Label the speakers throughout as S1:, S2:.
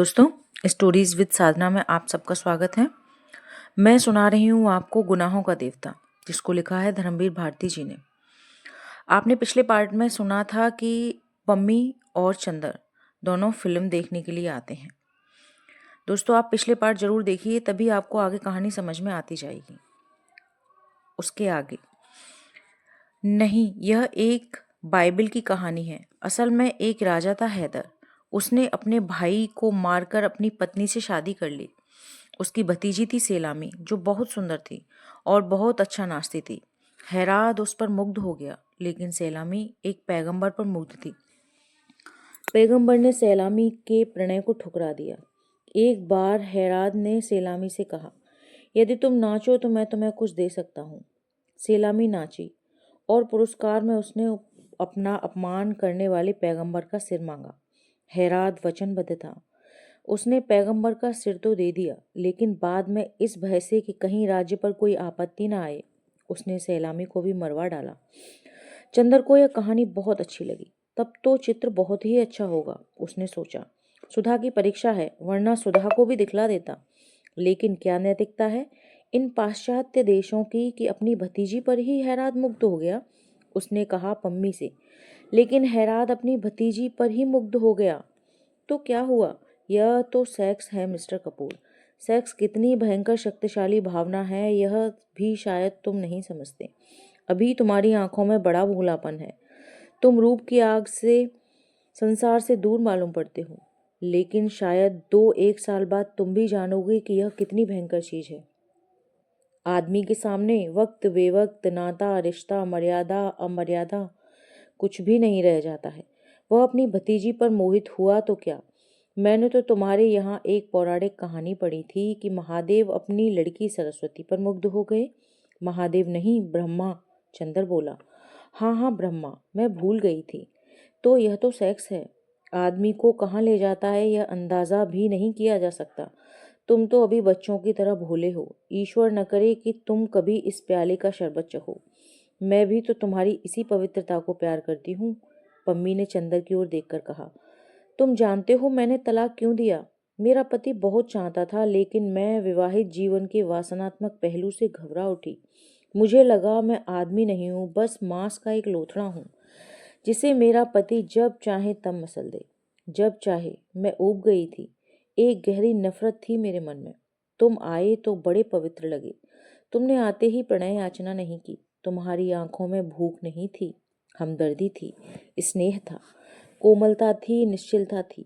S1: दोस्तों, stories with साधना में आप सबका स्वागत है। मैं सुना रही हूँ आपको गुनाहों का देवता, जिसको लिखा है धर्मवीर भारती जी ने। आपने पिछले पार्ट में सुना था कि पम्मी और चंदर दोनों फिल्म देखने के लिए आते हैं। दोस्तों, आप पिछले पार्ट जरूर देखिए, तभी आपको आगे कहानी समझ में आती जाएगी। उसके आगे नहीं, यह एक बाइबल की कहानी है। असल में एक राजा था हैदर। उसने अपने भाई को मारकर अपनी पत्नी से शादी कर ली। उसकी भतीजी थी सेलामी, जो बहुत सुंदर थी और बहुत अच्छा नाचती थी। हेराद उस पर मुग्ध हो गया, लेकिन सेलामी एक पैगंबर पर मुग्ध थी। पैगंबर ने सेलामी के प्रणय को ठुकरा दिया। एक बार हेराद ने सेलामी से कहा, यदि तुम नाचो तो मैं तुम्हें कुछ दे सकता हूँ। सेलामी नाची और पुरस्कार में उसने अपना अपमान करने वाले पैगंबर का सिर मांगा। हेराद वचनबद्ध था। उसने पैगंबर का सिर तो दे दिया, लेकिन बाद में इस भय से कि कहीं राज्य पर कोई आपत्ति न आए, उसने सेलामी को भी मरवा डाला। चंदर को यह कहानी बहुत अच्छी लगी। तब तो चित्र बहुत ही अच्छा होगा, उसने सोचा। सुधा की परीक्षा है, वरना सुधा को भी दिखला देता। लेकिन क्या नैतिकता है इन पाश्चात्य देशों की कि अपनी भतीजी पर ही हैराद मुग्ध हो गया। उसने कहा पम्मी से, लेकिन हैराद अपनी भतीजी पर ही मुग्ध हो गया तो क्या हुआ? यह तो सेक्स है मिस्टर कपूर। सेक्स कितनी भयंकर शक्तिशाली भावना है, यह भी शायद तुम नहीं समझते। अभी तुम्हारी आंखों में बड़ा भोलापन है। तुम रूप की आग से संसार से दूर मालूम पड़ते हो, लेकिन शायद 2-1 साल बाद तुम भी जानोगे कि यह कितनी भयंकर चीज है। आदमी के सामने वक्त बेवक्त, नाता रिश्ता, मर्यादा अमर्यादा कुछ भी नहीं रह जाता है। वह अपनी भतीजी पर मोहित हुआ तो क्या? मैंने तो तुम्हारे यहाँ एक पौराणिक कहानी पढ़ी थी कि महादेव अपनी लड़की सरस्वती पर मुग्ध हो गए। महादेव नहीं, ब्रह्मा, चंदर बोला। हाँ हाँ, ब्रह्मा, मैं भूल गई थी। तो यह तो सेक्स है। आदमी को कहाँ ले जाता है यह अंदाजा भी नहीं किया जा सकता। तुम तो अभी बच्चों की तरह भोले हो। ईश्वर न करे कि तुम कभी इस प्याले का शरबत चखो। मैं भी तो तुम्हारी इसी पवित्रता को प्यार करती हूँ, पम्मी ने चंदर की ओर देखकर कहा। तुम जानते हो मैंने तलाक क्यों दिया? मेरा पति बहुत चाहता था, लेकिन मैं विवाहित जीवन के वासनात्मक पहलू से घबरा उठी। मुझे लगा मैं आदमी नहीं हूँ, बस मांस का एक लोथड़ा हूँ जिसे मेरा पति जब चाहे तब मसल दे। जब चाहे। मैं ऊब गई थी। एक गहरी नफरत थी मेरे मन में। तुम आए तो बड़े पवित्र लगे। तुमने आते ही प्रणय याचना नहीं की। तुम्हारी आंखों में भूख नहीं थी, हमदर्दी थी, स्नेह था, कोमलता थी, निश्चलता थी।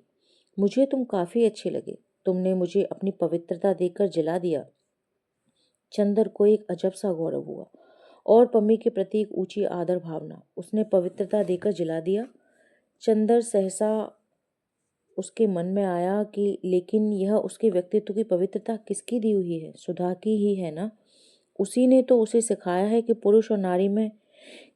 S1: मुझे तुम काफी अच्छे लगे। तुमने मुझे अपनी पवित्रता देकर जला दिया। चंदर को एक अजब सा गौरव हुआ और पम्मी के प्रति एक ऊंची आदर भावना। उसने पवित्रता देकर जला दिया। चंदर सहसा उसके मन में आया कि लेकिन यह उसके व्यक्तित्व की पवित्रता किसकी दी हुई है? सुधा की ही है ना? उसी ने तो उसे सिखाया है कि पुरुष और नारी में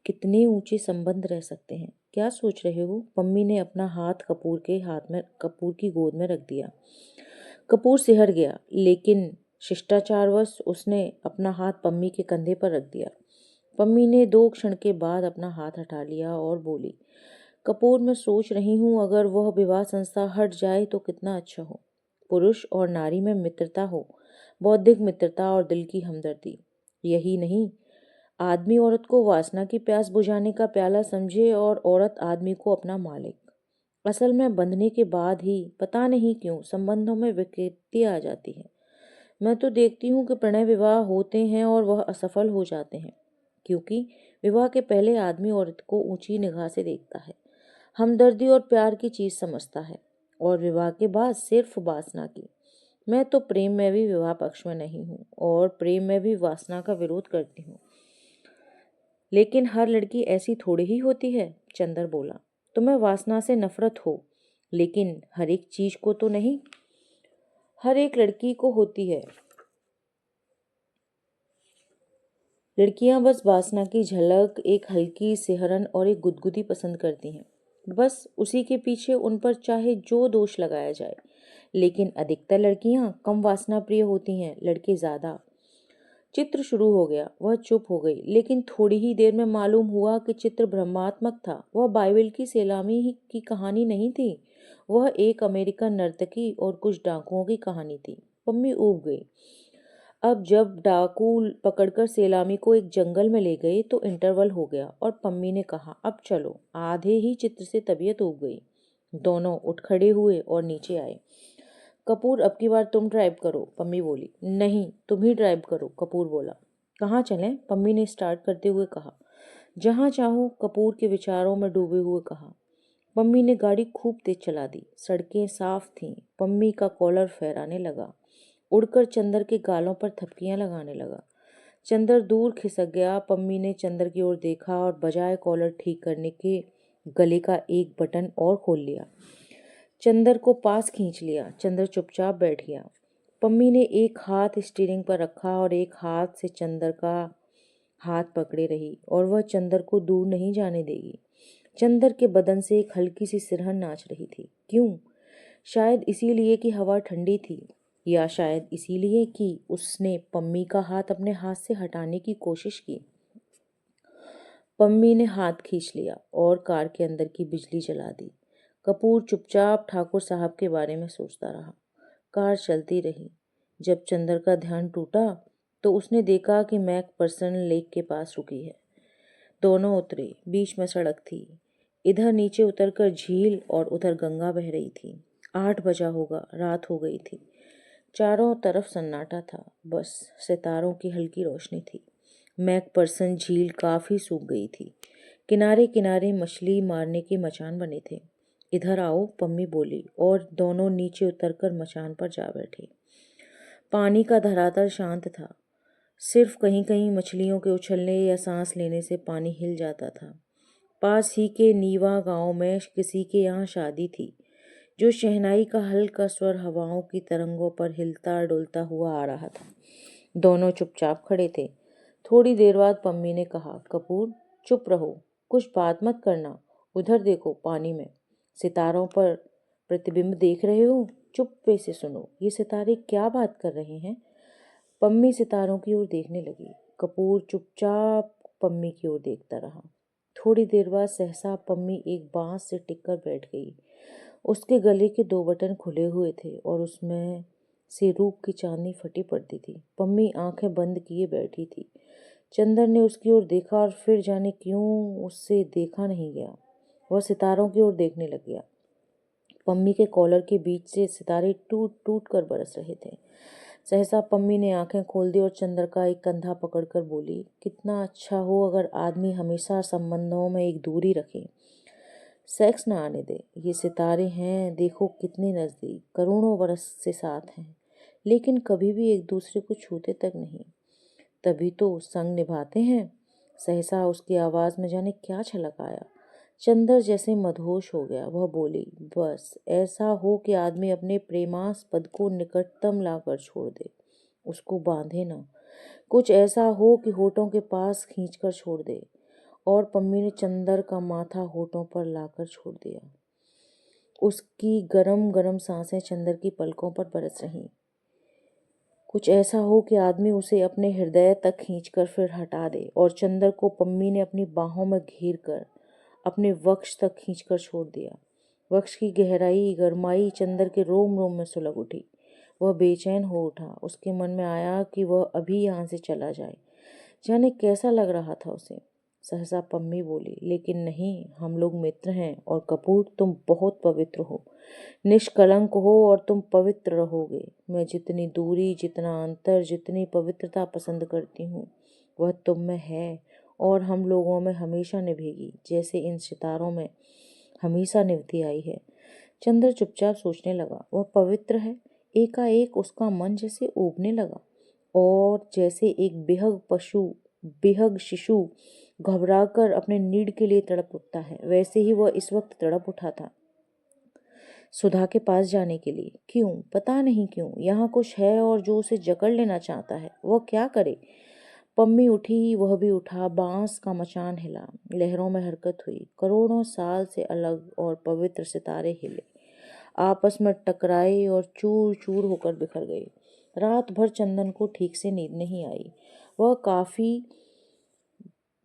S1: कितने ऊंचे संबंध रह सकते हैं। क्या सोच रहे हो? पम्मी ने अपना हाथ कपूर की गोद में रख दिया। कपूर सिहर गया, लेकिन शिष्टाचारवश उसने अपना हाथ पम्मी के कंधे पर रख दिया। पम्मी ने 2 क्षण के बाद अपना हाथ हटा लिया और बोली, कपूर, मैं सोच रही हूँ अगर वह विवाह संस्था हट जाए तो कितना अच्छा हो। पुरुष और नारी में मित्रता हो, बौद्धिक मित्रता और दिल की हमदर्दी। यही नहीं, आदमी औरत को वासना की प्यास बुझाने का प्याला समझे और औरत आदमी को अपना मालिक। असल में बंधने के बाद ही पता नहीं क्यों संबंधों में विकृति आ जाती है। मैं तो देखती हूँ कि प्रणय विवाह होते हैं और वह असफल हो जाते हैं, क्योंकि विवाह के पहले आदमी औरत को ऊंची निगाह से देखता है, हमदर्दी और प्यार की चीज समझता है, और विवाह के बाद सिर्फ वासना की। मैं तो प्रेम में भी विवाह पक्ष में नहीं हूँ और प्रेम में भी वासना का विरोध करती हूँ। लेकिन हर लड़की ऐसी थोड़ी ही होती है, चंदर बोला। तुम्हें वासना से नफरत हो, लेकिन हर एक चीज को तो नहीं। हर एक लड़की को होती है। लड़कियां बस वासना की झलक, एक हल्की सिहरन और एक गुदगुदी पसंद करती हैं। बस उसी के पीछे उन पर चाहे जो दोष लगाया जाए। लेकिन अधिकतर लड़कियां कम वासना प्रिय होती हैं, लड़के ज्यादा। चित्र शुरू हो गया। वह चुप हो गई, लेकिन थोड़ी ही देर में मालूम हुआ कि चित्र भ्रमात्मक था। वह बाइबल की सेलामी की कहानी नहीं थी। वह एक अमेरिकन नर्तकी और कुछ डाकुओं की कहानी थी। पम्मी ऊब गई। अब जब डाकू पकड़कर सेलामी को एक जंगल में ले गए तो इंटरवल हो गया और पम्मी ने कहा, अब चलो। आधे ही चित्र से तबीयत ऊब गई। दोनों उठ खड़े हुए और नीचे आए। कपूर, अब की बार तुम ड्राइव करो, पम्मी बोली। नहीं, तुम ही ड्राइव करो, कपूर बोला। कहाँ चलें? पम्मी ने स्टार्ट करते हुए कहा। जहाँ चाहो, कपूर के विचारों में डूबे हुए कहा। पम्मी ने गाड़ी खूब तेज चला दी। सड़कें साफ थीं। पम्मी का कॉलर फहराने लगा। उड़कर चंदर के गालों पर थपकियां लगाने लगा। चंदर दूर खिसक गया। पम्मी ने चंदर की ओर देखा और बजाय कॉलर ठीक करने के गले का एक बटन और खोल लिया। चंदर को पास खींच लिया। चंदर चुपचाप बैठ गया। पम्मी ने एक हाथ स्टीयरिंग पर रखा और एक हाथ से चंदर का हाथ पकड़े रही और वह चंदर को दूर नहीं जाने देगी। चंदर के बदन से एक हल्की सी सिरहन नाच रही थी। क्यों? शायद इसीलिए कि हवा ठंडी थी, या शायद इसीलिए कि उसने पम्मी का हाथ अपने हाथ से हटाने की कोशिश की। पम्मी ने हाथ खींच लिया और कार के अंदर की बिजली जला दी। कपूर चुपचाप ठाकुर साहब के बारे में सोचता रहा। कार चलती रही। जब चंदर का ध्यान टूटा तो उसने देखा कि मैकपर्सन लेक के पास रुकी है। दोनों उतरे। बीच में सड़क थी। इधर नीचे उतरकर झील और उधर गंगा बह रही थी। 8 बजा होगा। रात हो गई थी। चारों तरफ सन्नाटा था। बस सितारों की हल्की रोशनी थी। मैकपर्सन झील काफी सूख गई थी। किनारे किनारे मछली मारने के मचान बने थे। इधर आओ, पम्मी बोली और दोनों नीचे उतरकर मचान पर जा बैठे। पानी का धरातल शांत था। सिर्फ कहीं कहीं मछलियों के उछलने या सांस लेने से पानी हिल जाता था। पास ही के नीवा गांव में किसी के यहाँ शादी थी। जो शहनाई का हल्का स्वर हवाओं की तरंगों पर हिलता डुलता हुआ आ रहा था। दोनों चुपचाप खड़े थे। थोड़ी देर बाद पम्मी ने कहा, कपूर चुप रहो, कुछ बात मत करना। उधर देखो, पानी में सितारों पर प्रतिबिंब देख रहे हो? चुप्पे से सुनो, ये सितारे क्या बात कर रहे हैं? पम्मी सितारों की ओर देखने लगी। कपूर चुपचाप पम्मी की ओर देखता रहा। थोड़ी देर बाद सहसा पम्मी एक बांस से टिककर बैठ गई। उसके गले के 2 बटन खुले हुए थे और उसमें से रूप की चांदनी फटी पड़ती थी। पम्मी आंखें बंद किए बैठी थी। चंदर ने उसकी ओर देखा और फिर जाने क्यों उससे देखा नहीं गया। वह सितारों की ओर देखने लग गया। पम्मी के कॉलर के बीच से सितारे टूट टूट कर बरस रहे थे। सहसा पम्मी ने आंखें खोल दी और चंदर का एक कंधा पकड़कर बोली, कितना अच्छा हो अगर आदमी हमेशा संबंधों में एक दूरी रखे, सेक्स ना आने दे। ये सितारे हैं, देखो कितने नज़दीक, करोड़ों बरस से साथ हैं, लेकिन कभी भी एक दूसरे को छूते तक नहीं। तभी तो संग निभाते हैं। सहसा उसकी आवाज़ में जाने क्या छलक आया। चंदर जैसे मदहोश हो गया। वह बोली, बस ऐसा हो कि आदमी अपने प्रेमास्पद को निकटतम लाकर छोड़ दे, उसको बांधे ना। कुछ ऐसा हो कि होठों के पास खींचकर छोड़ दे। और पम्मी ने चंदर का माथा होठों पर लाकर छोड़ दिया। उसकी गरम गरम सांसें चंदर की पलकों पर बरस रहीं। कुछ ऐसा हो कि आदमी उसे अपने हृदय तक खींचकर फिर हटा दे। और चंदर को पम्मी ने अपनी बाहों में घेर कर अपने वक्ष तक खींचकर छोड़ दिया। वक्ष की गहराई गरमाई चंदर के रोम रोम में सुलग उठी। वह बेचैन हो उठा। उसके मन में आया कि वह अभी यहाँ से चला जाए। जाने कैसा लग रहा था उसे। सहसा पम्मी बोली, लेकिन नहीं, हम लोग मित्र हैं और कपूर तुम बहुत पवित्र हो, निष्कलंक हो और तुम पवित्र रहोगे। मैं जितनी दूरी, जितना अंतर, जितनी पवित्रता पसंद करती हूँ वह तुम में है और हम लोगों में हमेशा निभेगी, जैसे इन सितारों में हमेशा निभती आई है। चंद्र चुपचाप सोचने लगा। वह पवित्र है। एकाएक उसका मन जैसे ऊबने लगा और जैसे एक बेहग शिशु घबराकर अपने नीड के लिए तड़प उठता है, वैसे ही वह इस वक्त तड़प उठा था सुधा के पास जाने के लिए। क्यों? पता नहीं क्यों। यहाँ कुछ है और जो उसे जकड़ लेना चाहता है। वह क्या करे? पम्मी उठी, वह भी उठा। बांस का मचान हिला, लहरों में हरकत हुई। करोड़ों साल से अलग और पवित्र सितारे हिले, आपस में टकराए और चूर चूर होकर बिखर गए। रात भर चंदन को ठीक से नींद नहीं आई। वह काफी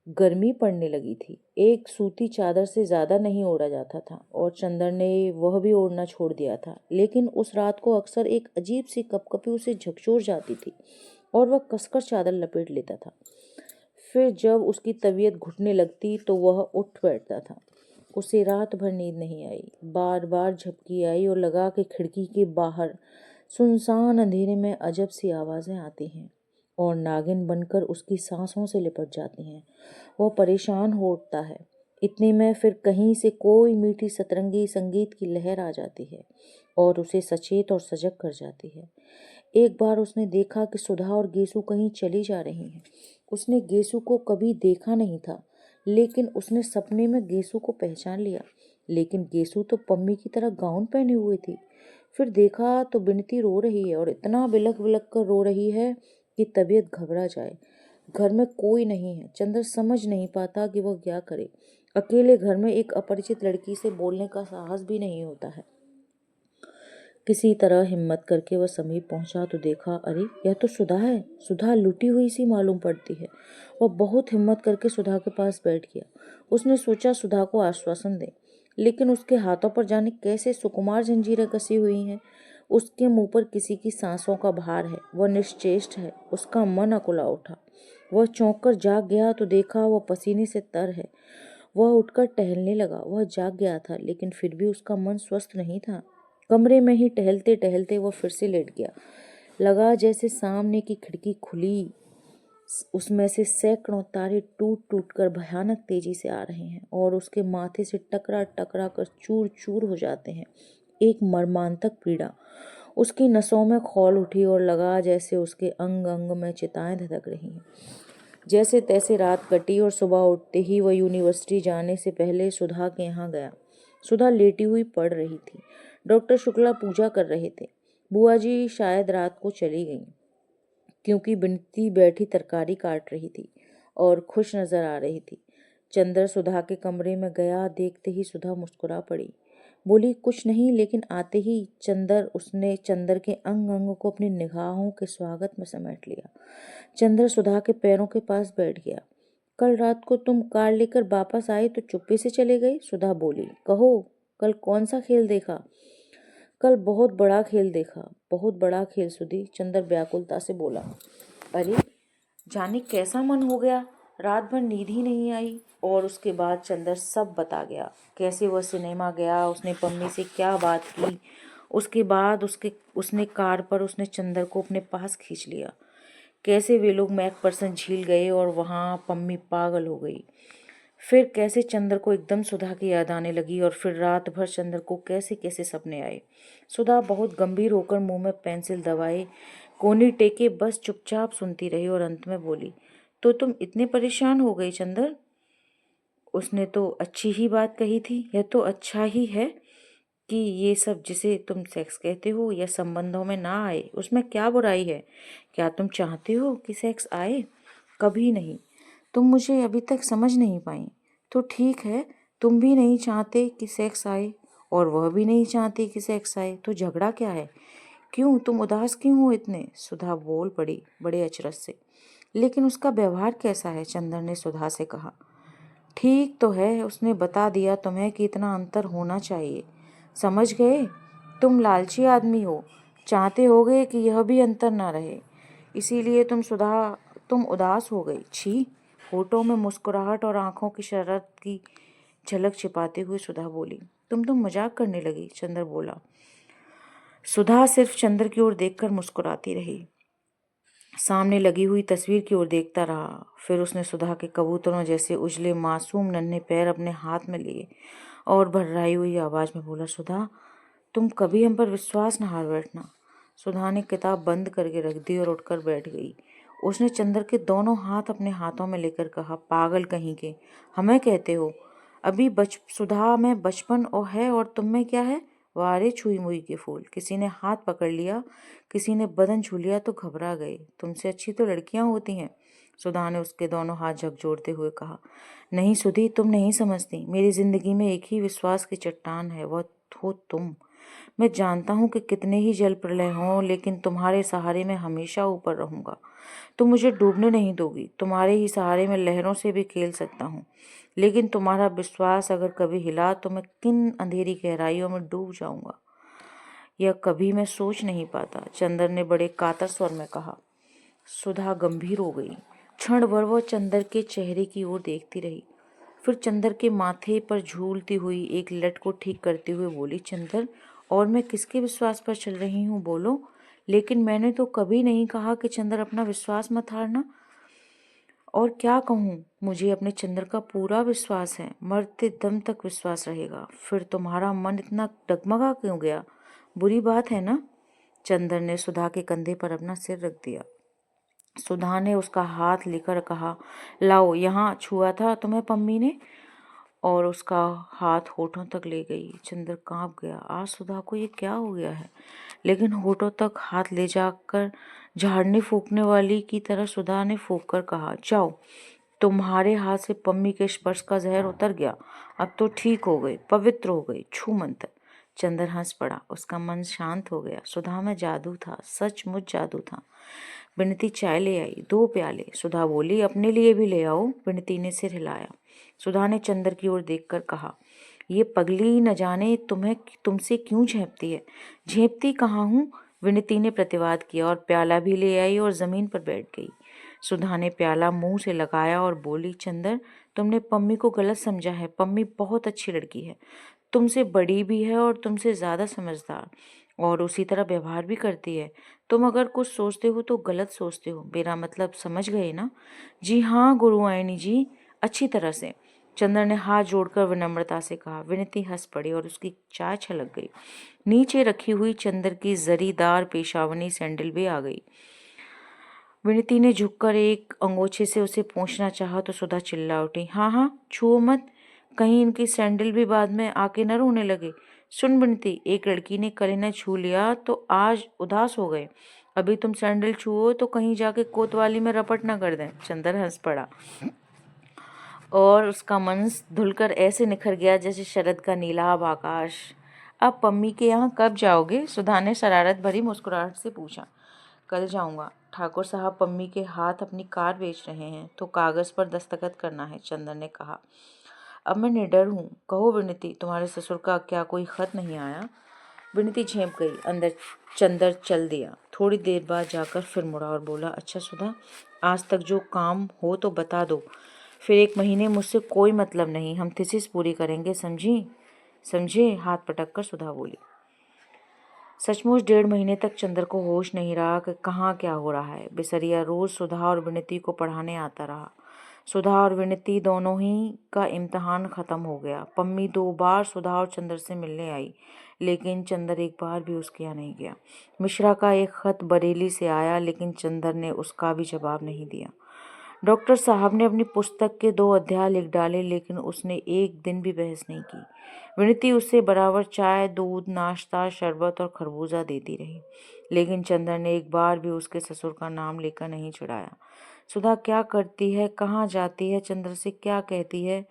S1: गर्मी पड़ने लगी थी। एक सूती चादर से ज़्यादा नहीं ओढ़ा जाता था और चंदर ने वह भी ओढ़ना छोड़ दिया था। लेकिन उस रात को अक्सर एक अजीब सी कपकपी उसे झकझोर जाती थी और वह कसकर चादर लपेट लेता था। फिर जब उसकी तबीयत घुटने लगती तो वह उठ बैठता था। उसे रात भर नींद नहीं आई। बार बार झपकी आई और लगा कि खिड़की के बाहर सुनसान अंधेरे में अजब सी आवाज़ें आती हैं और नागिन बनकर उसकी सांसों से लिपट जाती हैं। वह परेशान हो उठता है। इतने में फिर कहीं से कोई मीठी सतरंगी संगीत की लहर आ जाती है और उसे सचेत और सजग कर जाती है। एक बार उसने देखा कि सुधा और गेसु कहीं चली जा रही हैं। उसने गेसु को कभी देखा नहीं था, लेकिन उसने सपने में गेसु को पहचान लिया। लेकिन गेसु तो पम्मी की तरह गाउन पहने हुए थी। फिर देखा तो बिनती रो रही है और इतना बिलख बिलख कर रो रही है कि तबीयत घबरा जाए। घर में कोई नहीं है। चंद्र समझ नहीं पाता कि वह क्या करे। अकेले घर में एक अपरिचित लड़की से बोलने का साहस भी नहीं होता है। किसी तरह हिम्मत करके वह समीप पहुंचा तो देखा, अरे यह तो सुधा है। सुधा लुटी हुई सी मालूम पड़ती है। वह बहुत हिम्मत करके सुधा के पास बैठ गया। उसने सोचा सुधा को आश्वासन दे, लेकिन उसके हाथों पर जाने कैसे सुकुमार जंजीरें कसी हुई हैं। उसके मुंह पर किसी की सांसों का भार है। वह निश्चेष्ट है। उसका मन अकुला उठा। वह चौंक कर जाग गया तो देखा वह पसीने से तर है। वह उठकर टहलने लगा। वह जाग गया था, लेकिन फिर भी उसका मन स्वस्थ नहीं था। कमरे में ही टहलते टहलते वह फिर से लेट गया। लगा जैसे सामने की खिड़की खुली, उसमें से सैकड़ों तारे टूट टूट कर भयानक तेजी से आ रहे हैं और उसके माथे से टकरा टकरा कर चूर चूर हो जाते हैं। एक मर्मांतक पीड़ा उसकी नसों में खौल उठी और लगा जैसे उसके अंग अंग में चिताएं धधक रही हैं। जैसे तैसे रात कटी और सुबह उठते ही वह यूनिवर्सिटी जाने से पहले सुधा के यहाँ गया। सुधा लेटी हुई पढ़ रही थी। डॉक्टर शुक्ला पूजा कर रहे थे। बुआ जी शायद रात को चली गईं, क्योंकि बिनती बैठी तरकारी काट रही थी और खुश नजर आ रही थी। चंदर सुधा के कमरे में गया। देखते ही सुधा मुस्कुरा पड़ी। बोली कुछ नहीं, लेकिन आते ही उसने चंदर के अंग अंग को अपनी निगाहों के स्वागत में समेट लिया। चंदर सुधा के पैरों के पास बैठ गया। कल रात को तुम कार लेकर वापस आई तो चुप्पी से चले गई। सुधा बोली, कहो कल कौन सा खेल देखा? कल बहुत बड़ा खेल देखा। बहुत बड़ा खेल सुधी, चंदर व्याकुलता से बोला। अरे जाने कैसा मन हो गया, रात भर नींद ही नहीं आई। और उसके बाद चंदर सब बता गया, कैसे वह सिनेमा गया, उसने पम्मी से क्या बात की। उसके बाद उसने कार पर उसने चंदर को अपने पास खींच लिया। कैसे वे लोग मैकपर्सन झील गए और वहाँ पम्मी पागल हो गई। फिर कैसे चंदर को एकदम सुधा की याद आने लगी और फिर रात भर चंदर को कैसे कैसे सपने आए। सुधा बहुत गंभीर होकर मुंह में पेंसिल दबाए कोनी टेके बस चुपचाप सुनती रही और अंत में बोली, तो तुम इतने परेशान हो गई चंदर? उसने तो अच्छी ही बात कही थी। यह तो अच्छा ही है कि ये सब जिसे तुम सेक्स कहते हो या संबंधों में ना आए, उसमें क्या बुराई है? क्या तुम चाहते हो कि सेक्स आए? कभी नहीं। तुम मुझे अभी तक समझ नहीं पाई। तो ठीक है, तुम भी नहीं चाहते कि सेक्स आए और वह भी नहीं चाहती कि सेक्स आए, तो झगड़ा क्या है? क्यों तुम उदास क्यों हो इतने? सुधा बोल पड़ी बड़े अचरज से। लेकिन उसका व्यवहार कैसा है? चंदर ने सुधा से कहा। ठीक तो है, उसने बता दिया तुम्हें कि इतना अंतर होना चाहिए। समझ गए? तुम लालची आदमी हो, चाहते होगे कि यह भी अंतर ना रहे, इसीलिए तुम उदास हो गई। छी! होठों में मुस्कुराहट और आंखों की शरारत की झलक छिपाते हुए सुधा बोली, तुम तो मजाक करने लगी। चंद्र बोला। सुधा सिर्फ चंद्र की ओर देखकर मुस्कुराती रही, सामने लगी हुई तस्वीर की ओर देखता रहा। फिर उसने सुधा के कबूतरों जैसे उजले मासूम नन्हे पैर अपने हाथ में लिए और भर्राई हुई आवाज में बोला, सुधा तुम कभी हम पर विश्वास न हार बैठना। सुधा ने किताब बंद करके रख दी और उठकर बैठ गई। उसने चंद्र के दोनों हाथ अपने हाथों में लेकर कहा, पागल कहीं के, हमें कहते हो? अभी सुधा में बचपन और है और तुम में क्या है? वारे छुई मुई के फूल। किसी ने हाथ पकड़ लिया, किसी ने बदन छू लिया तो घबरा गए। तुमसे अच्छी तो लड़कियां होती हैं। सुधा ने उसके दोनों हाथ झकझोरते हुए कहा, नहीं सुधी, तुम नहीं समझती। मेरी जिंदगी में एक ही विश्वास की चट्टान है, वह हो तुम। मैं जानता हूँ कि कितने ही जल प्रलय हों, लेकिन तुम्हारे सहारे मैं हमेशा ऊपर रहूँगा। तुम मुझे डूबने नहीं दोगी। तुम्हारे ही सहारे मैं लहरों से भी खेल सकता हूँ, लेकिन तुम्हारा विश्वास अगर कभी हिला तो मैं किन अंधेरी गहराइयों में डूब जाऊंगा, यह कभी मैं सोच नहीं पाता, चंदर ने बड़े कातर स्वर में कहा। सुधा गंभीर हो गई। क्षण भर वह चंदर के चेहरे की ओर देखती रही, फिर चंदर के माथे पर झूलती हुई एक लट को ठीक करते हुए बोली, चंदर, और मैं किसके विश्वास पर चल रही हूँ, बोलो। लेकिन मैंने तो कभी नहीं कहा कि चंदर अपना विश्वास मत हारना। और क्या कहूँ, मुझे अपने चंदर का पूरा विश्वास है, मरते दम तक विश्वास रहेगा। फिर तुम्हारा मन इतना डगमगा क्यों गया? बुरी बात है ना? चंदर ने सुधा के कंधे पर अपना सिर रख दिया। सुधा ने उसका हाथ लेकर कहा, लाओ, यहाँ छुआ था तुम्हें पम्मी ने? और उसका हाथ होठों तक ले गई। चंदर कांप गया। आज सुधा को ये क्या हो गया है? लेकिन होठों तक हाथ ले जाकर झाड़ने फूकने वाली की तरह सुधा ने फूंक कर कहा, जाओ, तुम्हारे हाथ से पम्मी के स्पर्श का जहर उतर गया। अब तो ठीक हो गई, पवित्र हो गई, छू मंतर। चंदर हंस पड़ा। उसका मन शांत हो गया। सुधा में जादू था, सचमुच जादू था। विनती चाय ले आई, 2 प्याले। सुधा बोली, अपने लिए भी ले आओ। विनती ने सिर हिलाया। सुधा ने चंदर की ओर देखकर कहा, ये पगली न जाने तुमसे क्यों झेपती है। झेपती कहाँ हूँ, विनती ने प्रतिवाद किया और प्याला भी ले आई और जमीन पर बैठ गई। सुधा ने प्याला मुंह से लगाया और बोली, चंदर, तुमने पम्मी को गलत समझा है। पम्मी बहुत अच्छी लड़की है, तुमसे बड़ी भी है और तुमसे ज्यादा समझदार, और उसी तरह व्यवहार भी करती है। तुम अगर कुछ सोचते हो तो गलत सोचते हो। मेरा मतलब समझ गए ना? जी हाँ गुरुआयनी जी, अच्छी तरह से। चंदर ने हाथ जोड़कर विनम्रता से कहा। विनती हंस पड़ी और उसकी चाय छलक गई। नीचे रखी हुई चंदर की जरीदार पेशावनी सैंडल भी आ गई। विनती ने झुककर एक अंगोछे से उसे पोंछना चाहा तो सुधा चिल्ला उठी, हाँ हाँ, छुओ मत, कहीं इनकी सैंडल भी बाद में आके न रोने लगे। सुन विनती, एक लड़की ने कल इन्हें छू लिया तो आज उदास हो गए। अभी तुम सैंडल छुओ तो कहीं जाके कोतवाली में रपट न कर दें। चंदर हंस पड़ा और उसका मन धुलकर ऐसे निखर गया जैसे शरद का नीलाभ आकाश। अब पम्मी के यहाँ कब जाओगे? सुधा ने शरारत भरी मुस्कुराहट से पूछा। कल जाऊंगा। ठाकुर साहब पम्मी के हाथ अपनी कार बेच रहे हैं तो कागज पर दस्तखत करना है, चंदर ने कहा। अब मैं निडर हूँ। कहो विनती, तुम्हारे ससुर का क्या कोई खत नहीं आया? विनती झेप गई। अंदर चंदर चल दिया। थोड़ी देर बाद जाकर फिर मुड़ा और बोला, अच्छा सुधा, आज तक जो काम हो तो बता दो। फिर 1 महीने मुझसे कोई मतलब नहीं, हम थीसिस पूरी करेंगे, समझी? समझे? हाथ पटक कर सुधा बोली। सचमुच 1.5 महीने तक चंदर को होश नहीं रहा कि कहाँ क्या हो रहा है। बिसरिया रोज सुधा और विनती को पढ़ाने आता रहा। सुधा और विनती दोनों ही का इम्तिहान खत्म हो गया। पम्मी 2 बार सुधा और चंदर से मिलने आई, लेकिन चंदर एक बार भी उसके यहाँ नहीं गया। मिश्रा का एक खत बरेली से आया, लेकिन चंदर ने उसका भी जवाब नहीं दिया। डॉक्टर साहब ने अपनी पुस्तक के 2 अध्याय लिख डाले, लेकिन उसने एक दिन भी बहस नहीं की। विनती उससे बराबर चाय, दूध, नाश्ता, शरबत और खरबूजा देती रही, लेकिन चंदर ने एक बार भी उसके ससुर का नाम लेकर नहीं चिढ़ाया। सुधा क्या करती है, कहाँ जाती है, चंदर से क्या कहती है,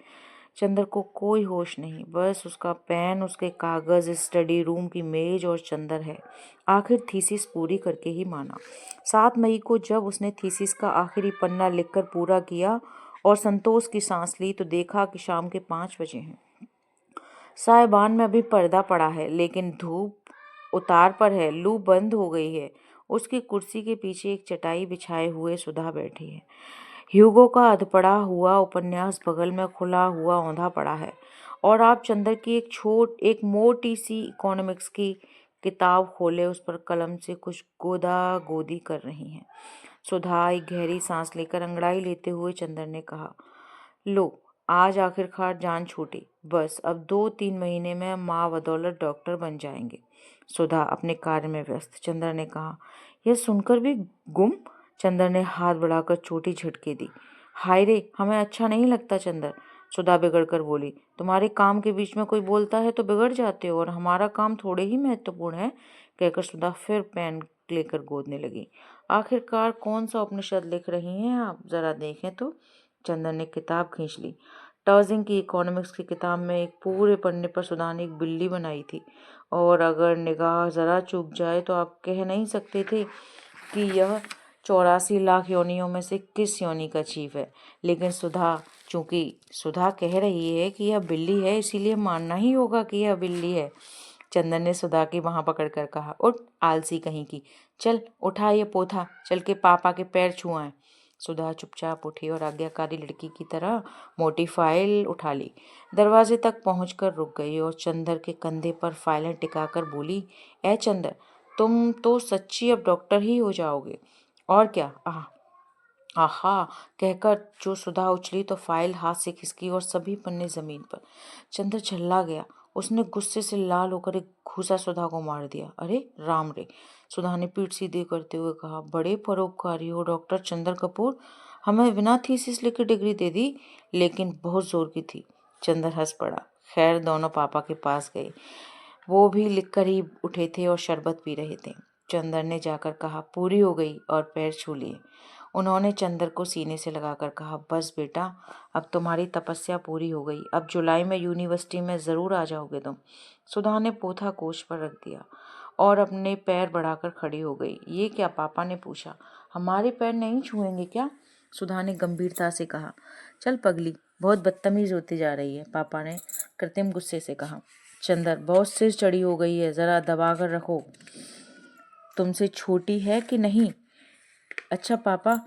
S1: चंदर को कोई होश नहीं। बस उसका पेन, उसके कागज, स्टडी रूम की मेज और चंदर है। आखिर थीसिस पूरी करके ही माना। 7 मई को जब उसने थीसिस का आखिरी पन्ना लिखकर पूरा किया और संतोष की सांस ली तो देखा कि शाम के 5 बजे हैं। साइबान में अभी पर्दा पड़ा है, लेकिन धूप उतार पर है। लू बंद हो गई है। उसकी कुर्सी के पीछे एक चटाई बिछाए हुए सुधा बैठी है। ह्यूगो का अधपड़ा हुआ उपन्यास बगल में खुला हुआ औंधा पड़ा है और आप चंदर की एक मोटी सी इकोनॉमिक्स की किताब खोले उस पर कलम से कुछ गोदा गोदी कर रही हैं। सुधा एक गहरी सांस लेकर अंगड़ाई लेते हुए चंदर ने कहा, लो, आज आखिरकार जान छूटी। बस अब 2-3 महीने में माँ बदौलत डॉक्टर बन जाएंगे। सुधा अपने कार्य में व्यस्त। चंदर ने कहा, यह सुनकर भी गुम? चंदर ने हाथ बढ़ाकर छोटी झटके दी। हाय रे, हमें अच्छा नहीं लगता चंदर। सुधा बिगड़ कर बोली, तुम्हारे काम के बीच में कोई बोलता है तो बिगड़ जाते हो, और हमारा काम थोड़े ही महत्वपूर्ण है। कहकर सुधा फिर पेन लेकर गोदने लगी। आखिरकार कौन सा उपनिषद लिख रही हैं आप, जरा देखें तो। चंदन ने किताब खींच ली। टाउजिंग की इकोनॉमिक्स की किताब में एक पूरे पन्ने पर सुधा ने एक बिल्ली बनाई थी, और अगर निगाह ज़रा चूक जाए तो आप कह नहीं सकते थे कि यह 84 लाख योनियों में से किस योनि का जीव है। लेकिन चूंकि सुधा कह रही है कि यह बिल्ली है, इसीलिए मानना ही होगा कि यह बिल्ली है। चंदन ने सुधा की बांह पकड़कर कहा, उठ आलसी कहीं की, चल उठा ये पोथा, चल के पापा के पैर छुआएं। सुधा चुपचाप उठी और आज्ञाकारी लड़की की तरह मोटी फाइल उठा ली। दरवाजे तक पहुंचकर रुक गई और चंदर के कंधे पर फाइलें टिकाकर बोली, ए चंदर, तुम तो सच्ची अब डॉक्टर ही हो जाओगे। और क्या, आहा कहकर जो सुधा उछली तो फाइल हाथ से खिसकी और सभी पन्ने जमीन पर। चंद्र झल्ला गया। उसने गुस्से से लाल होकर एक घूसा सुधा को मार दिया। अरे राम रे, सुधा ने पीठ सीधी करते हुए कहा, बड़े परोपकारी हो डॉक्टर चंद्र कपूर, हमें बिना थीसिस लिखे डिग्री दे दी, लेकिन बहुत जोर की थी। चंद्र हंस पड़ा। खैर, दोनों पापा के पास गए। वो भी लिखकर ही उठे थे और शरबत पी रहे थे। चंदर ने जाकर कहा, पूरी हो गई, और पैर छू लिए। उन्होंने चंदर को सीने से लगाकर कहा, बस बेटा, अब तुम्हारी तपस्या पूरी हो गई। अब जुलाई में यूनिवर्सिटी में ज़रूर आ जाओगे तुम। सुधा ने पोथा कोच पर रख दिया और अपने पैर बढ़ाकर खड़ी हो गई। ये क्या, पापा ने पूछा। हमारे पैर नहीं छुएंगे क्या? सुधा ने गंभीरता से कहा। चल पगली, बहुत बदतमीज होती जा रही है, पापा ने कृत्रिम गुस्से से कहा। चंदर, बहुत सिर चढ़ी हो गई है, जरा दबा कर रखो। तुमसे छोटी है कि नहीं? अच्छा पापा,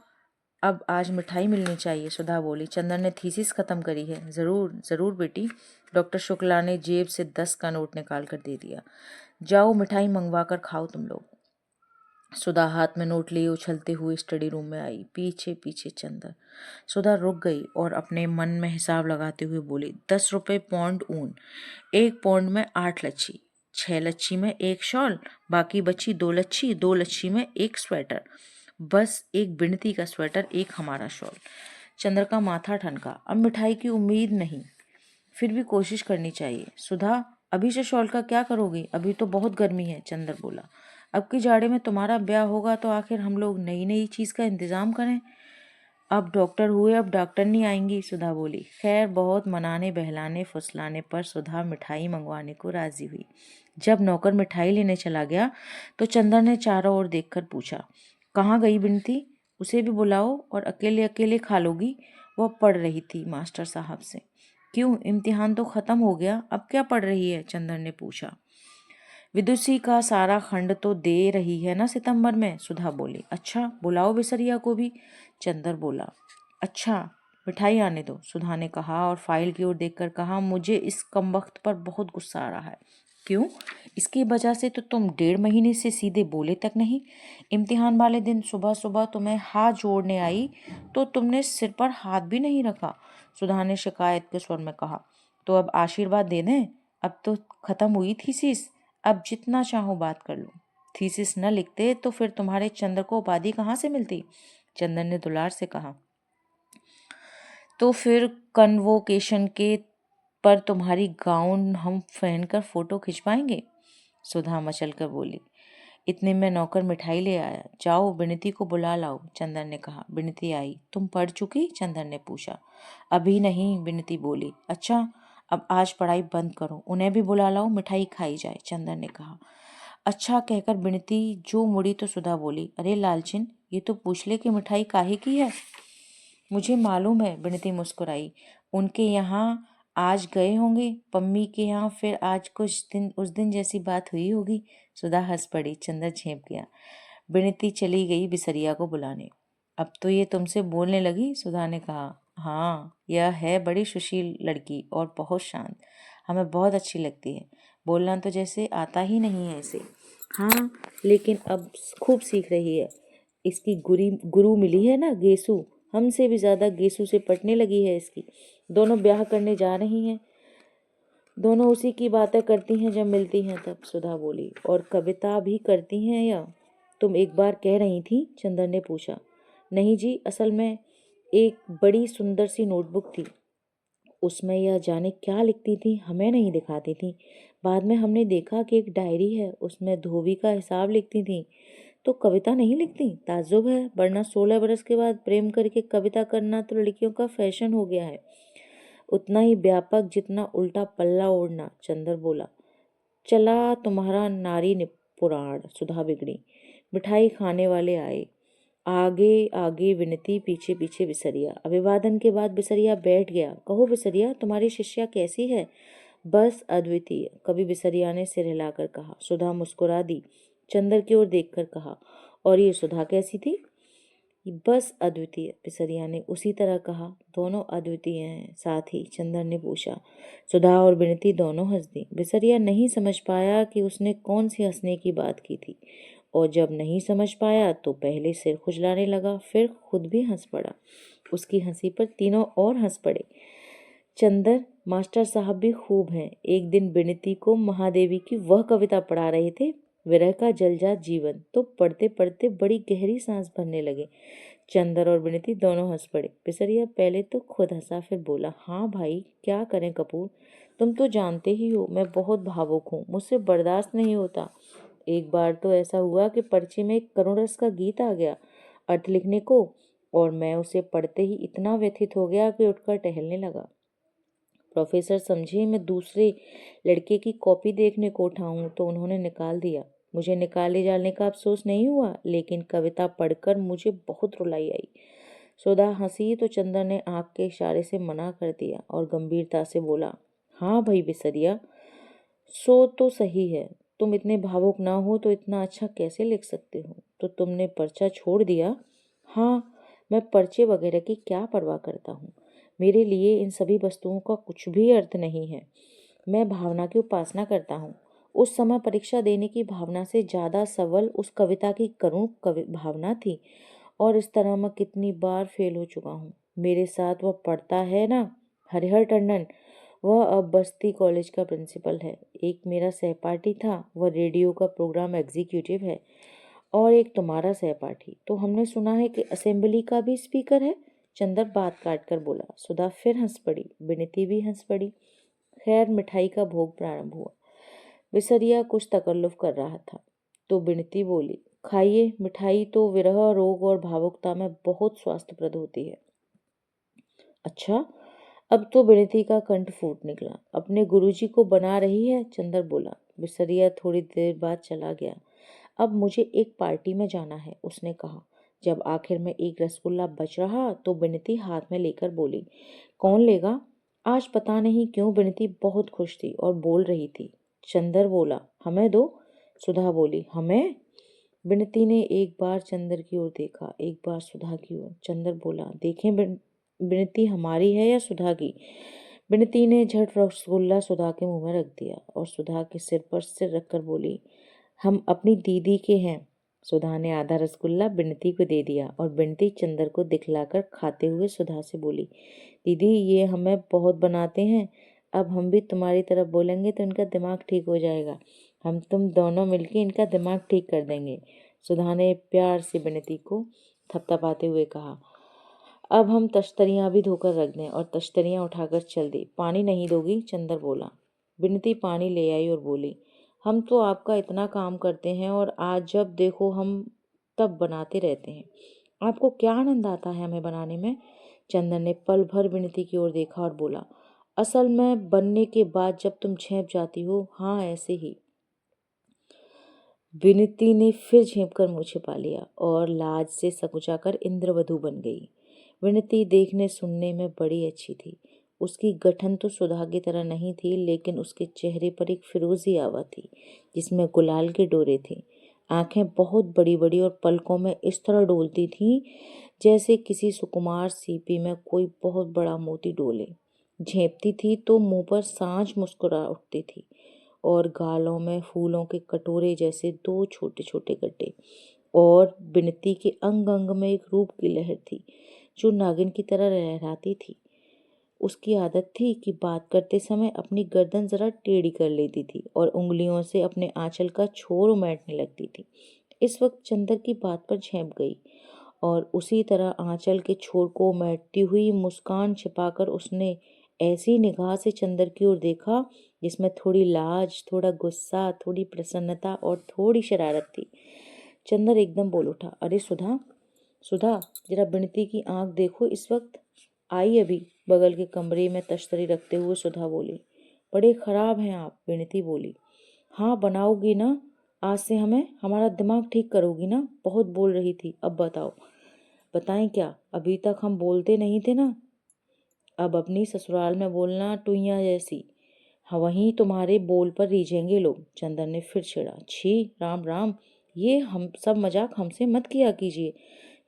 S1: अब आज मिठाई मिलनी चाहिए, सुधा बोली। चंदन ने थीसिस खत्म करी है? जरूर जरूर बेटी, डॉक्टर शुक्ला ने जेब से 10 का नोट निकाल कर दे दिया। जाओ मिठाई मंगवा कर खाओ तुम लोग। सुधा हाथ में नोट लिए उछलते हुए स्टडी रूम में आई, पीछे पीछे चंदन। सुधा रुक गई और अपने मन में हिसाब लगाते हुए बोली, 10 रुपये पौंड ऊन, 1 पौंड में 8 लच्छी, 6 लच्छी में 1 शॉल, बाकी बची 2 लच्छी, 2 लच्छी में 1 स्वेटर, बस एक बिनती का स्वेटर, एक हमारा शॉल। चंद्र का माथा ठनका। अब मिठाई की उम्मीद नहीं, फिर भी कोशिश करनी चाहिए। सुधा, अभी से शॉल का क्या करोगी? अभी तो बहुत गर्मी है, चंद्र बोला। अब की जाड़े में तुम्हारा ब्याह होगा तो आखिर हम लोग नई नई चीज का इंतजाम करें। अब डॉक्टर हुए, अब डॉक्टर नहीं आएंगी, सुधा बोली। खैर, बहुत मनाने बहलाने फुसलाने पर सुधा मिठाई मंगवाने को राजी हुई। जब नौकर मिठाई लेने चला गया तो चंदर ने चारों ओर देखकर पूछा, कहाँ गई बिनती? उसे भी बुलाओ, और अकेले अकेले खा लोगी? वह पढ़ रही थी मास्टर साहब से। क्यों, इम्तिहान तो खत्म हो गया, अब क्या पढ़ रही है? चंदर ने पूछा। विदुषी का सारा खंड तो दे रही है ना सितंबर में, सुधा बोली। अच्छा, बुलाओ विसरिया को भी, चंदर बोला। अच्छा, मिठाई आने दो, सुधा ने कहा और फाइल की ओर देखकर कहा, मुझे इस कमबख्त पर बहुत गुस्सा आ रहा है। क्यों? इसकी वजह से तो तुम 1.5 महीने से सीधे बोले तक नहीं। इम्तिहान वाले दिन सुबह सुबह तुम्हें हाथ जोड़ने आई तो तुमने सिर पर हाथ भी नहीं रखा, सुधा ने शिकायत के स्वर में कहा। तो अब आशीर्वाद दे दें, अब तो खत्म हुई थीसिस, अब जितना चाहो बात कर लो। थीसिस न लिखते तो फिर तुम्हारे चंद्र को उपाधि कहाँ से मिलती? चंदन ने दुलार से कहा। तो फिर कन्वोकेशन के पर तुम्हारी गाउन हम पहनकर फोटो खिंचवाएंगे, सुधा मचल कर बोली। इतने में नौकर मिठाई ले आया। जाओ विनती को बुला लाओ, चंदन ने कहा। विनती आई। तुम पढ़ चुकी? चंदन ने पूछा। अभी नहीं, विनती बोली। अच्छा, अब आज पढ़ाई बंद करो, उन्हें भी बुला लाओ, मिठाई खाई जाए, चंदन ने कहा। अच्छा कहकर विनती जो मुड़ी तो सुधा बोली, अरे लालचिन, ये तो पूछ ले कि मिठाई काहे की है। मुझे मालूम है, विनती मुस्कुराई। उनके यहाँ आज गए होंगे, पम्मी के यहाँ, फिर आज कुछ दिन उस दिन जैसी बात हुई होगी। सुधा हंस पड़ी। चंदर झेप गया। विनती चली गई बिसरिया को बुलाने। अब तो ये तुमसे बोलने लगी, सुधा ने कहा। हाँ, यह है बड़ी सुशील लड़की और बहुत शांत, हमें बहुत अच्छी लगती है। बोलना तो जैसे आता ही नहीं है इसे। हाँ, लेकिन अब खूब सीख रही है। इसकी गुरु मिली है ना, गेसु, हमसे भी ज्यादा गेसु से पटने लगी है इसकी। दोनों ब्याह करने जा रही हैं। दोनों उसी की बातें करती हैं जब मिलती हैं तब, सुधा बोली। और कविता भी करती हैं या? तुम एक बार कह रही थी, चंदर ने पूछा। नहीं जी, असल में एक बड़ी सुंदर सी नोटबुक थी, उसमें यह जाने क्या लिखती थी, हमें नहीं दिखाती थी। बाद में हमने देखा कि एक डायरी है, उसमें धोबी का हिसाब लिखती थी। तो कविता नहीं लिखती? ताज्जुब है, वरना 16 बरस के बाद प्रेम करके कविता करना तो लड़कियों का फैशन हो गया है। उतना ही व्यापक जितना उल्टा पल्ला ओढ़ना। चंदर बोला, चला तुम्हारा नारी पुराण। सुधा बिगड़ी। मिठाई खाने वाले आए, आगे आगे विनती, पीछे पीछे बिसरिया। अभिवादन के बाद बिसरिया बैठ गया। कहो बिसरिया, तुम्हारी शिष्या कैसी है? बस अद्वितीय, कभी बिसरिया ने सिर हिलाकर कहा। सुधा मुस्कुरा दी, चंदर की ओर देखकर कहा, और ये सुधा कैसी थी? बस अद्वितीय, बिसरिया ने उसी तरह कहा। दोनों अद्वितीय हैं साथ ही? चंदर ने पूछा। सुधा और विनती दोनों हंस दी। बिसरिया नहीं समझ पाया कि उसने कौन सी हंसने की बात की थी, और जब नहीं समझ पाया तो पहले सिर खुजलाने लगा, फिर खुद भी हंस पड़ा। उसकी हंसी पर तीनों और हंस पड़े। चंदर मास्टर साहब भी खूब हैं। एक दिन विनती को महादेवी की वह कविता पढ़ा रहे थे, विरह का जलजात जीवन, तो पढ़ते पढ़ते बड़ी गहरी सांस भरने लगे। चंदर और विनती दोनों हंस पड़े। बिसरिया पहले तो खुद हंसा, फिर बोला, हाँ भाई, क्या करें कपूर, तुम तो जानते ही हो मैं बहुत भावुक हूँ, मुझसे बर्दाश्त नहीं होता। एक बार तो ऐसा हुआ कि पर्ची में एक करुण रस का गीत आ गया अर्थ लिखने को, और मैं उसे पढ़ते ही इतना व्यथित हो गया कि उठकर टहलने लगा। प्रोफेसर समझे मैं दूसरे लड़के की कॉपी देखने को उठा हूं तो उन्होंने निकाल दिया। मुझे निकाले जाने का अफसोस नहीं हुआ, लेकिन कविता पढ़कर मुझे बहुत रुलाई आई। सुधा हंसी तो चंदर ने आंख के इशारे से मना कर दिया और गंभीरता से बोला, हाँ भाई बिसरिया, सो तो सही है, तुम इतने भावुक ना हो तो इतना अच्छा कैसे लिख सकते हो? तो तुमने पर्चा छोड़ दिया? हाँ, मैं पर्चे वगैरह की क्या परवाह करता हूँ, मेरे लिए इन सभी वस्तुओं का कुछ भी अर्थ नहीं है। मैं भावना की उपासना करता हूँ। उस समय परीक्षा देने की भावना से ज्यादा सबल उस कविता की करुण भावना थी, और इस तरह मैं कितनी बार फेल हो चुका हूँ। मेरे साथ वह पढ़ता है ना, हरिहर टंडन, वह अब बस्ती कॉलेज का प्रिंसिपल है। एक मेरा सहपाठी था, वह रेडियो का प्रोग्राम एग्जीक्यूटिव है, और एक तुम्हारा सहपाठी तो हमने सुना है कि असेंबली का भी स्पीकर है। चंदर बात काट कर बोला। सुधा फिर हंस पड़ी, विनती भी हंस पड़ी। खैर मिठाई का भोग प्रारंभ हुआ। विसरिया कुछ तकल्लुफ कर रहा था तो विनती बोली, खाइए, मिठाई तो विरह, रोग और भावुकता में बहुत स्वास्थ्यप्रद होती है। अच्छा, अब तो विनती का कंठ फूट निकला। अपने गुरुजी को बना रही है? चंदर बोला। विसरिया थोड़ी देर बाद चला गया। अब मुझे एक पार्टी में जाना है, उसने कहा। जब आखिर में एक रसगुल्ला बच रहा तो विनती हाथ में लेकर बोली, कौन लेगा? आज पता नहीं क्यों विनती बहुत खुश थी और बोल रही थी। चंदर बोला, हमें दो। सुधा बोली, हमें? विनती ने एक बार चंदर की ओर देखा, एक बार सुधा की ओर। चंदर बोला, देखें विनती हमारी है या सुधा की? विनती ने झट रसगुल्ला सुधा के मुंह में रख दिया और सुधा के सिर पर सिर रखकर बोली, हम अपनी दीदी के हैं। सुधा ने आधा रसगुल्ला विनती को दे दिया और विनती चंदर को दिखलाकर खाते हुए सुधा से बोली, दीदी ये हमें बहुत बनाते हैं, अब हम भी तुम्हारी तरफ बोलेंगे तो इनका दिमाग ठीक हो जाएगा। हम तुम दोनों मिलके इनका दिमाग ठीक कर देंगे। सुधा ने प्यार से विनती को थपथपाते हुए कहा। अब हम तश्तरियां भी धोकर रख दें, और तश्तरियां उठाकर चल दी। पानी नहीं दोगी? चंदर बोला। विनती पानी ले आई और बोली, हम तो आपका इतना काम करते हैं और आज जब देखो हम तब बनाते रहते हैं। आपको क्या आनंद आता है हमें बनाने में? चंदन ने पल भर विनती की ओर देखा और बोला, असल में बनने के बाद जब तुम झेप जाती हो। हाँ ऐसे ही। विनती ने फिर झेपकर मुंह छिपा लिया और लाज से सकुचाकर इंद्रवधु बन गई। विनती देखने सुनने में बड़ी अच्छी थी। उसकी गठन तो सुधा की तरह नहीं थी, लेकिन उसके चेहरे पर एक फिरोजी आवा थी जिसमें गुलाल के डोरे थे। आंखें बहुत बड़ी बड़ी और पलकों में इस तरह डोलती थीं जैसे किसी सुकुमार सीपी में कोई बहुत बड़ा मोती डोले। झेपती थी तो मुंह पर सांझ मुस्कुरा उठती थी और गालों में फूलों के कटोरे जैसे दो छोटे छोटे गड्ढे। और विनती के अंग अंग में एक रूप की लहर थी जो नागिन की तरह लहराती थी। उसकी आदत थी कि बात करते समय अपनी गर्दन जरा टेढ़ी कर लेती थी और उंगलियों से अपने आंचल का छोर उमेटने लगती थी। इस वक्त चंदर की बात पर झेप गई और उसी तरह आंचल के छोर को उमेटती हुई मुस्कान छिपाकर उसने ऐसी निगाह से चंदर की ओर देखा जिसमें थोड़ी लाज, थोड़ा गुस्सा, थोड़ी प्रसन्नता और थोड़ी शरारत थी। चंदर एकदम बोल उठा, अरे सुधा, सुधा, जरा विनती की आंख देखो, इस वक्त आई अभी। बगल के कमरे में तश्तरी रखते हुए सुधा बोली। बड़े खराब हैं आप, विनती बोली। हाँ, बनाओगी ना आज से हमें, हमारा दिमाग ठीक करोगी ना? बहुत बोल रही थी, अब बताओ। बताएं क्या? अभी तक हम बोलते नहीं थे ना। अब अपनी ससुराल में बोलना टुइयां जैसी। हाँ, वहीं तुम्हारे बोल पर रीझेंगे लोग। चंदन ने फिर छेड़ा। छी, राम राम, ये हम सब मजाक हमसे मत किया कीजिए।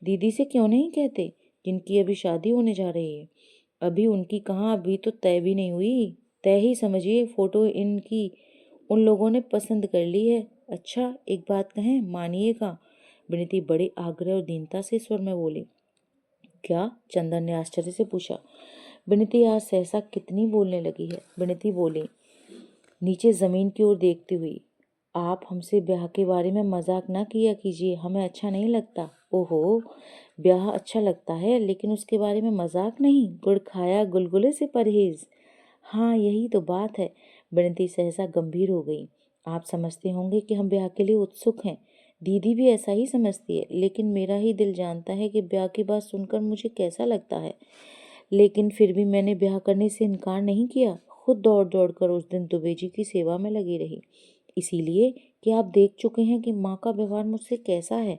S1: दीदी से क्यों नहीं कहते, जिनकी अभी शादी होने जा रही है? अभी उनकी कहाँ, अभी तो तय भी नहीं हुई। तय ही समझिए, फोटो इनकी उन लोगों ने पसंद कर ली है। अच्छा, एक बात कहें, मानिएगा? विनीति बड़े आग्रह और दीनता से स्वर में बोली। क्या? चंदन ने आश्चर्य से पूछा। विनीति आज सहसा कितनी बोलने लगी है। विनीति बोली नीचे जमीन की ओर देखती हुई। आप हमसे ब्याह के बारे में मजाक ना किया कीजिए, हमें अच्छा नहीं लगता। ओहो, ब्याह अच्छा लगता है, लेकिन उसके बारे में मजाक नहीं। गुड़ खाया गुलगुले से परहेज। हाँ, यही तो बात है। विनीति सहसा गंभीर हो गई। आप समझते होंगे कि हम ब्याह के लिए उत्सुक हैं। दीदी भी ऐसा ही समझती है, लेकिन मेरा ही दिल जानता है कि ब्याह की बात सुनकर मुझे कैसा लगता है। लेकिन फिर भी मैंने ब्याह करने से इनकार नहीं किया। खुद दौड़ दौड़ कर उस दिन दुबे जी की सेवा में लगी रही, इसीलिए कि आप देख चुके हैं कि माँ का व्यवहार मुझसे कैसा है।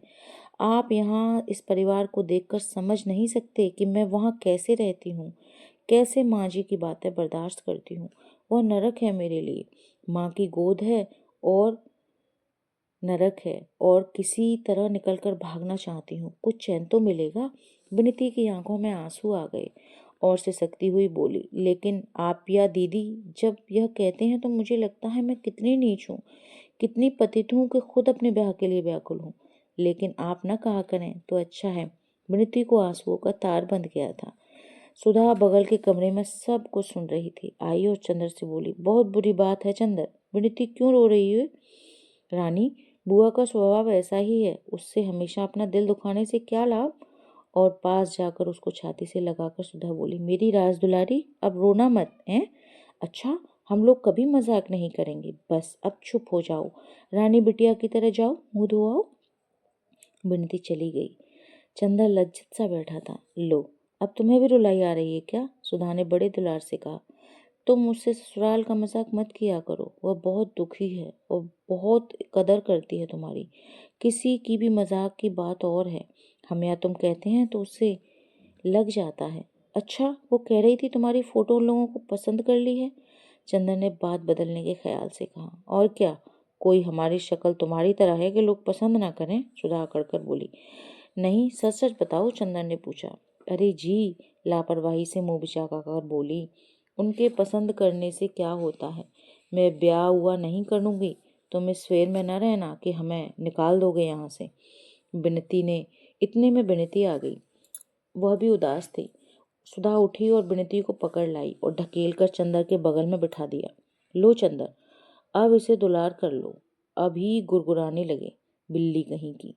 S1: आप यहाँ इस परिवार को देखकर समझ नहीं सकते कि मैं वहाँ कैसे रहती हूँ, कैसे माँ जी की बातें बर्दाश्त करती हूँ। वह नरक है मेरे लिए। माँ की गोद है और नरक है, और किसी तरह निकलकर भागना चाहती हूँ। कुछ चैन तो मिलेगा। विनीति की आंखों में आंसू आ गए और सिसकती हुई बोली, लेकिन आप या दीदी जब यह कहते हैं तो मुझे लगता है मैं कितनी नीच हूँ, कितनी पतित हूँ कि खुद अपने ब्याह के लिए व्याकुल हूँ। लेकिन आप न कहा करें तो अच्छा है। विनीति को आंसुओं का तार बंध गया था। सुधा बगल के कमरे में सब कुछ सुन रही थी। आई और चंद्र से बोली, बहुत बुरी बात है चंद्र। विनीति क्यों रो रही है? रानी, बुआ का स्वभाव ऐसा ही है, उससे हमेशा अपना दिल दुखाने से क्या लाभ? और पास जाकर उसको छाती से लगाकर सुधा बोली, मेरी राज दुलारी, अब रोना मत हैं। अच्छा, हम लोग कभी मजाक नहीं करेंगे, बस अब चुप हो जाओ। रानी बिटिया की तरह जाओ, मुंह धोआओ। विनती चली गई। चंदा लज्जित सा बैठा था। लो, अब तुम्हें भी रुलाई आ रही है क्या? सुधा ने बड़े दुलार से कहा। तुम मुझसे ससुराल का मजाक मत किया करो, वह बहुत दुखी है और बहुत कदर करती है तुम्हारी। किसी की भी मजाक की बात और है, हम या तुम कहते हैं तो उससे लग जाता है। अच्छा, वो कह रही थी तुम्हारी फोटो उन लोगों को पसंद कर ली है। चंदन ने बात बदलने के ख्याल से कहा। और क्या, कोई हमारी शक्ल तुम्हारी तरह है कि लोग पसंद ना करें? सुधा अकड़ कर बोली। नहीं, सच सच बताओ, चंदन ने पूछा। अरे जी, लापरवाही से मुंह बिचाकर बोली। उनके पसंद करने से क्या होता है? मैं ब्याह हुआ नहीं करूँगी, तुम इस फेर में न रहना कि हमें निकाल दोगे यहाँ से। विनती ने इतने में विनती आ गई, वह भी उदास थी। सुधा उठी और विनती को पकड़ लाई और ढकेल कर चंदर के बगल में बिठा दिया। लो चंदर, अब इसे दुलार कर लो। अभी गुरगुराने लगे, बिल्ली कहीं की।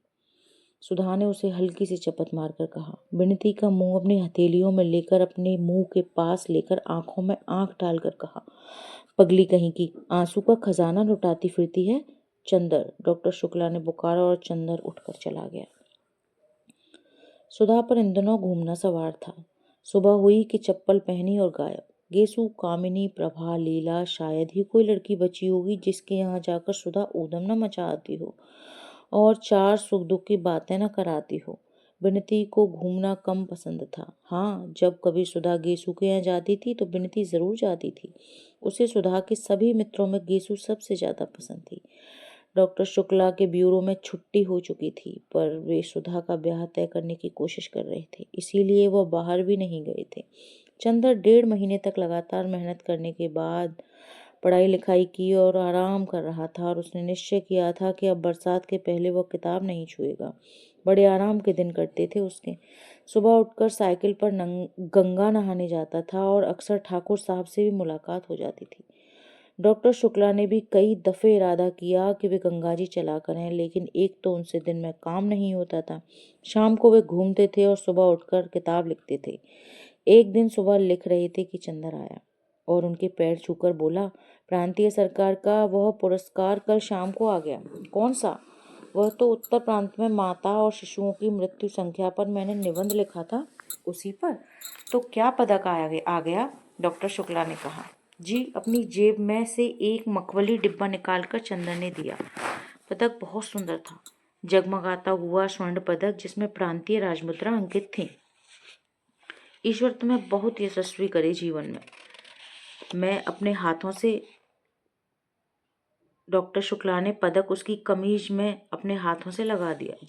S1: सुधा ने उसे हल्की सी चपत मारकर कहा। विनती का मुंह अपनी हथेलियों में लेकर अपने मुंह के पास लेकर आंखों में आंख डालकर कहा, पगली कहीं की, आंसू का खजाना लुटाती फिरती है। चंदर, डॉक्टर शुक्ला ने पुकारा और चंदर उठकर चला गया। सुधा पर इन दिनों घूमना सवार था। सुबह हुई कि चप्पल पहनी और गायब। गेसु, कामिनी, प्रभा, लीला, शायद ही कोई लड़की बची होगी जिसके यहाँ जाकर सुधा ऊधम न मचाती हो और चार सुख दुख की बातें न कराती हो। विनती को घूमना कम पसंद था। हाँ, जब कभी सुधा गेसु के यहाँ जाती थी तो विनती जरूर जाती थी। उसे सुधा के सभी मित्रों में गेसु सबसे ज्यादा पसंद थी। डॉक्टर शुक्ला के ब्यूरो में छुट्टी हो चुकी थी, पर वे सुधा का ब्याह तय करने की कोशिश कर रहे थे, इसीलिए वह बाहर भी नहीं गए थे। चंदर 1.5 महीने तक लगातार मेहनत करने के बाद पढ़ाई लिखाई की और आराम कर रहा था, और उसने निश्चय किया था कि अब बरसात के पहले वह किताब नहीं छुएगा। बड़े आराम के दिन कटते थे उसके। सुबह उठकर साइकिल पर गंगा नहाने जाता था और अक्सर ठाकुर साहब से भी मुलाकात हो जाती थी। डॉक्टर शुक्ला ने भी कई दफे इरादा किया कि वे गंगाजी चला करें, लेकिन एक तो उनसे दिन में काम नहीं होता था, शाम को वे घूमते थे और सुबह उठकर किताब लिखते थे। एक दिन सुबह लिख रहे थे कि चंदर आया और उनके पैर छूकर बोला, प्रांतीय सरकार का वह पुरस्कार कल शाम को आ गया। कौन सा? वह तो उत्तर प्रांत में माता और शिशुओं की मृत्यु संख्या पर मैंने निबंध लिखा था। उसी पर? तो क्या पदक आ गया? डॉक्टर शुक्ला ने कहा। जी, अपनी जेब में से एक मखमली डिब्बा निकालकर चंदन ने दिया। पदक बहुत सुंदर था, जगमगाता हुआ स्वर्ण पदक जिसमें प्रांतीय राजमुद्रा अंकित थी। ईश्वर तुम्हें बहुत यशस्वी करे जीवन में। मैं अपने हाथों से डॉक्टर शुक्ला ने पदक उसकी कमीज में अपने हाथों से लगा दिया।